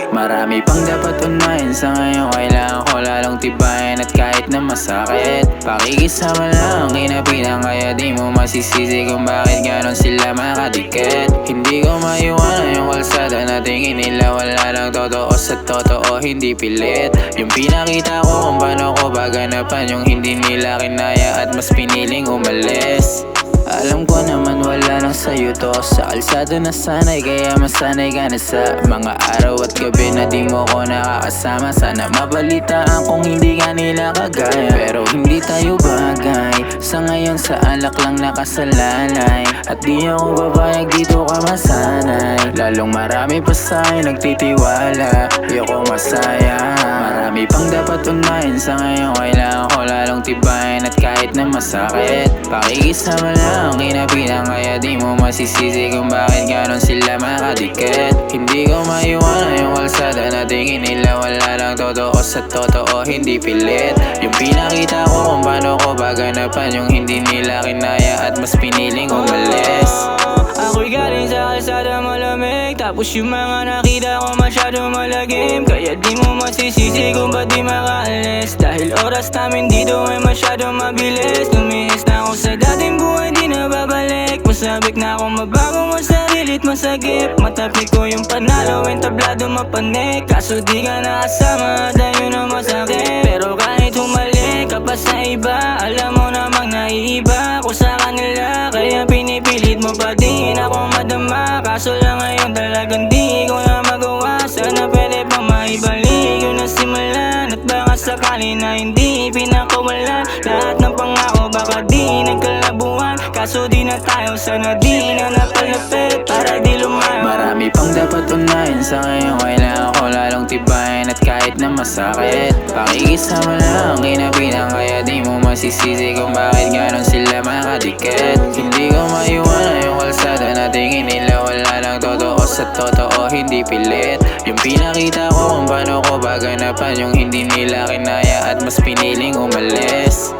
Marami pang dapat unahin, sa ngayon kailangan ko lalong tibayan. At kahit na masakit, pakikisama lang kinapitan. Kaya di mo masisisi kung bakit ganon sila makadikit. Hindi ko maiwanan yung kalsada na tingin nila wala lang totoo sa totoo, hindi pilit. Yung pinakita ko kung paano ko baganapan yung hindi nila kinaya at mas piniling umalis. Alam ko naman wala lang sa'yo to, sa kalsada na sanay, kaya masanay ka na sa mga araw at gabi na di mo ko nakakasama. Sana mabalitaan kung hindi ka nila kagaya, pero hindi tayo bagay. Sa ngayon sa alak lang nakasalalay, at di ako babayag dito ka masanay. Lalong marami pa sa'yo nagtitiwala, ayoko masaya. Marami pang dapat unahin, sa ngayon kailangan ko lalong tibayan. At kahit na masakit, pakikisama lang kinapitan. Kaya di mo masisisi kung bakit ganon sila makadikit. Hindi ko maiwanan yung kalsada na tingin nila wala lang totoo sa totoo, hindi pilit. Yung pinakita ko kung paano ko baganapan yung hindi nila kinaya at mas piniling umalis. Ako'y galing sa kalsada malamig, tapos yung mga nakita ko masyado malagim. Kaya di mo masisisi kung ba't di makaalis, dahil oras namin dito ay masyado mabilis. Tumihis na ako sa dating buhay, di na babalik. Masabik na ako mabago mo sarilit masagip. Matapik ko yung panalo, entablado mapanik. Kaso di ka nakasama, dahil na masakit. Pero kahit humalik ka pa sa iba, alam mo namang naiiba ako sa kanila. Kaya pinipilit mo pa din ako madama. Kaso lang ngayon talagang di ko na magawa. Sana pwede pa maibalik yung nasimulan, at baka sakali na hindi pinakawalan. Lahat ng pangako baka di nagkalabuan, kaso di na tayo, sana di na napalapit para di lumayo. Marami pang dapat unahin, sa ngayon kailangan ko lalong tibayan. At kahit na masakit, pakikisama lang kinapitan. Kaya di mo masisisi kung bakit ganon sila makadikit. Hindi ko maiwanan yung kalsada na tingin nila wala lang totoo sa totoo, hindi pilit. Yung pinakita ko kung paano ko baganapan yung hindi nila kinaya at mas piniling umalis.